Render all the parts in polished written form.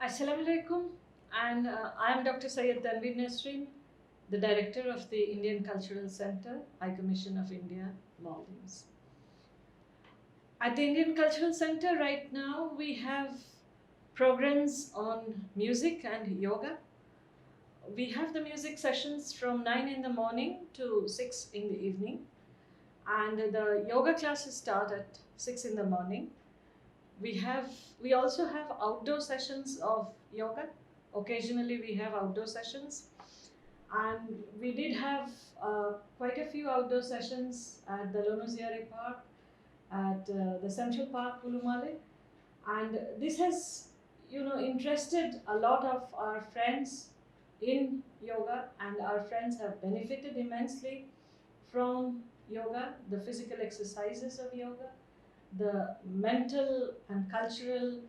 Assalamu alaikum, and I am Dr. Syed Tanveer, the director of the Indian Cultural Center, High Commission of India, Maldives. At the Indian Cultural Center right now, we have programs on music and yoga. We have the music sessions from 9 in the morning to 6 in the evening, and the yoga classes start at 6 in the morning. We also have outdoor sessions of yoga. Occasionally we have outdoor sessions, and we did have quite a few outdoor sessions at the Lonuziare Park, at the Central Park, Ulumale, and this has interested a lot of our friends in yoga, and our friends have benefited immensely from yoga, the physical exercises of yoga, the mental and cultural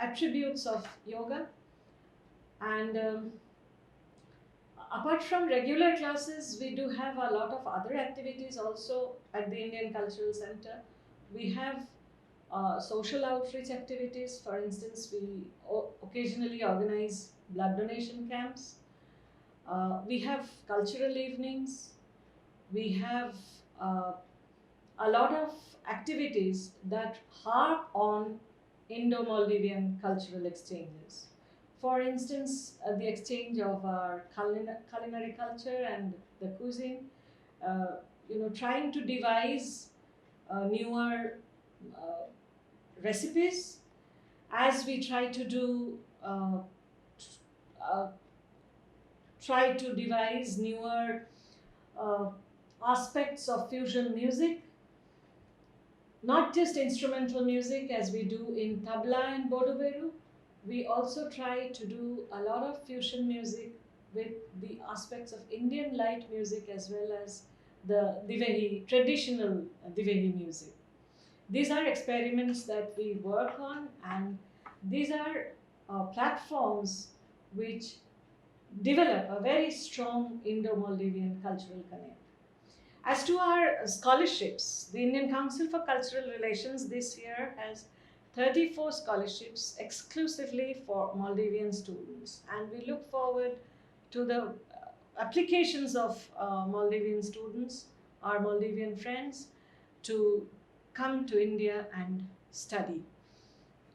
attributes of yoga. And apart from regular classes, we do have a lot of other activities also at the Indian Cultural Center. We have social outreach activities. For instance, we occasionally organize blood donation camps. We have cultural evenings. We have a lot of activities that harp on Indo-Maldivian cultural exchanges. For instance, the exchange of our culinary culture and the cuisine, trying to devise newer recipes as we try to devise newer aspects of fusion music, not just instrumental music as we do in tabla and bodoberu. We also try to do a lot of fusion music with the aspects of Indian light music as well as the Divehi, traditional Divehi music. These are experiments that we work on, and these are platforms which develop a very strong Indo-Maldivian cultural connect. As to our scholarships, the Indian Council for Cultural Relations this year has 34 scholarships exclusively for Maldivian students, and we look forward to the applications of Maldivian students, our Maldivian friends, to come to India and study.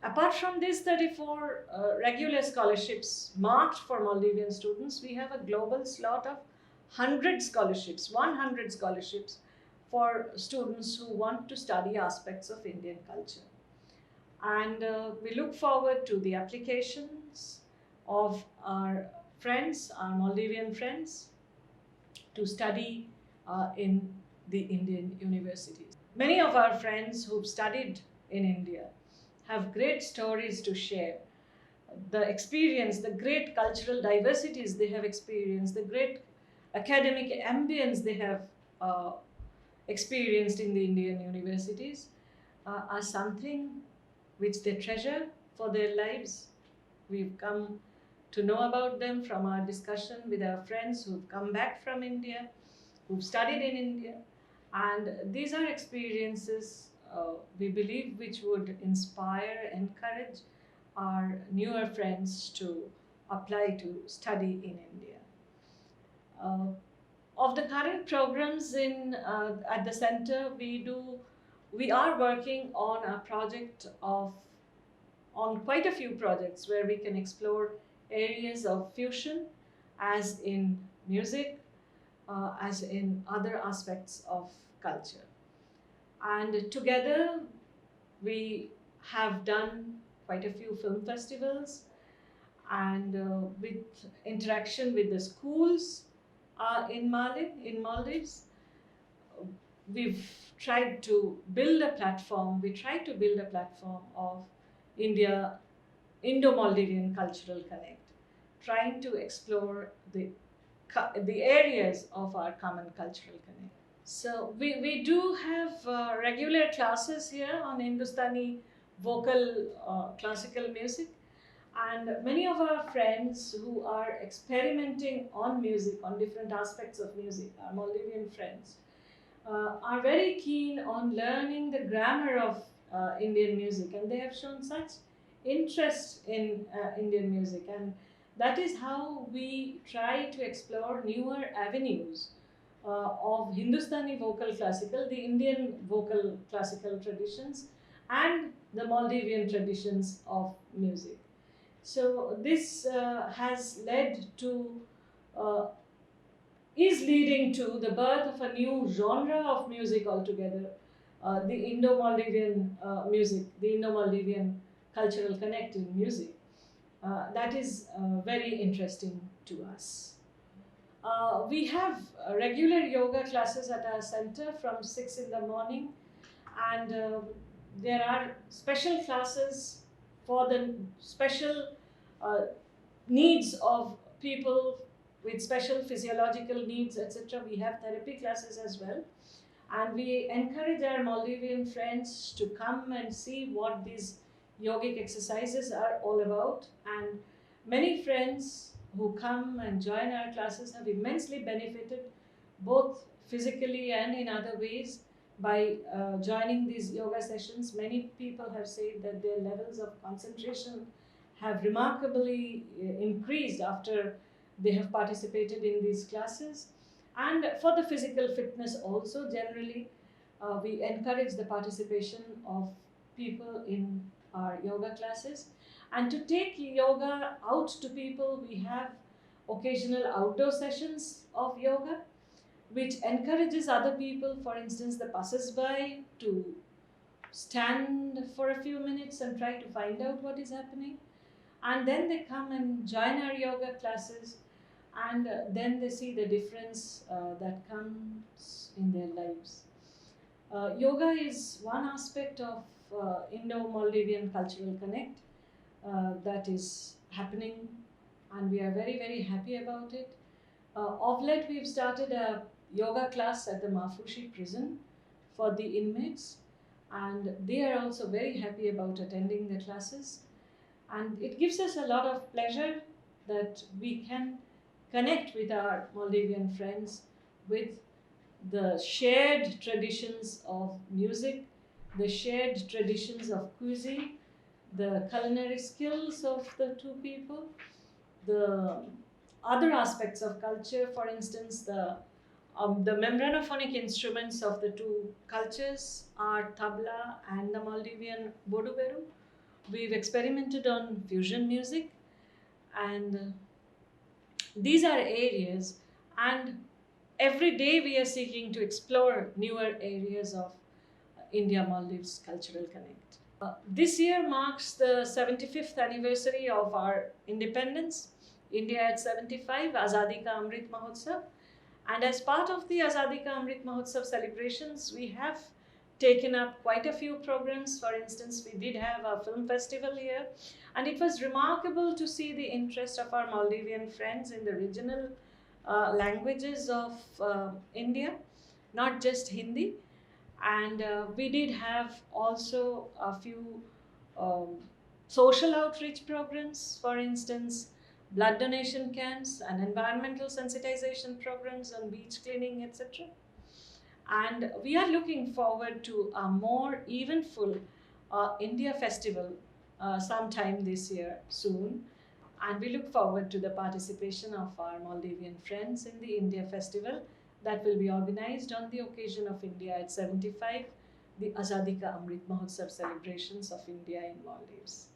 Apart from these 34 regular scholarships marked for Maldivian students, we have a global slot of 100 scholarships for students who want to study aspects of Indian culture. And we look forward to the applications of our friends, our Maldivian friends, to study in the Indian universities. Many of our friends who've studied in India have great stories to share. The experience, the great cultural diversities they have experienced, the great academic ambience they have experienced in the Indian universities are something which they treasure for their lives. We've come to know about them from our discussion with our friends who've come back from India, who've studied in India, and these are experiences we believe which would inspire, encourage our newer friends to apply to study in India. Of the current programs at the center, we are working on a project on quite a few projects where we can explore areas of fusion, as in music, as in other aspects of culture. And together we have done quite a few film festivals, and with interaction with the schools in Maldives, we've tried to build a platform. We tried to build a platform of Indo-Maldivian cultural connect, trying to explore the areas of our common cultural connect. So we do have regular classes here on Hindustani vocal classical music, and many of our friends who are experimenting on music, on different aspects of music, our Maldivian friends, are very keen on learning the grammar of Indian music, and they have shown such interest in Indian music, and that is how we try to explore newer avenues of Hindustani vocal classical, the Indian vocal classical traditions, and the Maldivian traditions of music. So this has led to uh, is leading to the birth of a new genre of music altogether, the Indo-Maldivian music, the Indo-Maldivian cultural connect in music. That is very interesting to us. We have regular yoga classes at our center from 6 in the morning, and there are special classes for the special uh, needs of people with special physiological needs, etc. We have therapy classes as well, and we encourage our Maldivian friends to come and see what these yogic exercises are all about. And many friends who come and join our classes have immensely benefited both physically and in other ways by joining these yoga sessions. Many people have said that their levels of concentration have remarkably increased after they have participated in these classes. And for the physical fitness also, generally, we encourage the participation of people in our yoga classes. And to take yoga out to people, we have occasional outdoor sessions of yoga, which encourages other people, for instance, the passers-by, to stand for a few minutes and try to find out what is happening. And then they come and join our yoga classes, and then they see the difference that comes in their lives. Yoga is one aspect of Indo-Maldivian cultural connect that is happening, and we are very, very happy about it. Of late, we've started a yoga class at the Mafushi prison for the inmates, and they are also very happy about attending the classes. And it gives us a lot of pleasure that we can connect with our Maldivian friends with the shared traditions of music, the shared traditions of cuisine, the culinary skills of the two people, the other aspects of culture, for instance, the membranophonic instruments of the two cultures are tabla and the Maldivian boduberu. We've experimented on fusion music, and these are areas, and every day we are seeking to explore newer areas of India Maldives cultural connect. This year marks the 75th anniversary of our independence, India at 75, Azadi Ka Amrit Mahotsav. And as part of the Azadi Ka Amrit Mahotsav celebrations, we have taken up quite a few programs. For instance, we did have a film festival here, and it was remarkable to see the interest of our Maldivian friends in the regional languages of India, not just Hindi. And we did have also a few um, social outreach programs, for instance, blood donation camps and environmental sensitization programs on beach cleaning, etc. And we are looking forward to a more eventful India festival sometime this year soon. And we look forward to the participation of our Maldivian friends in the India festival that will be organized on the occasion of India at 75, the Azadi Ka Amrit Mahotsav celebrations of India in Maldives.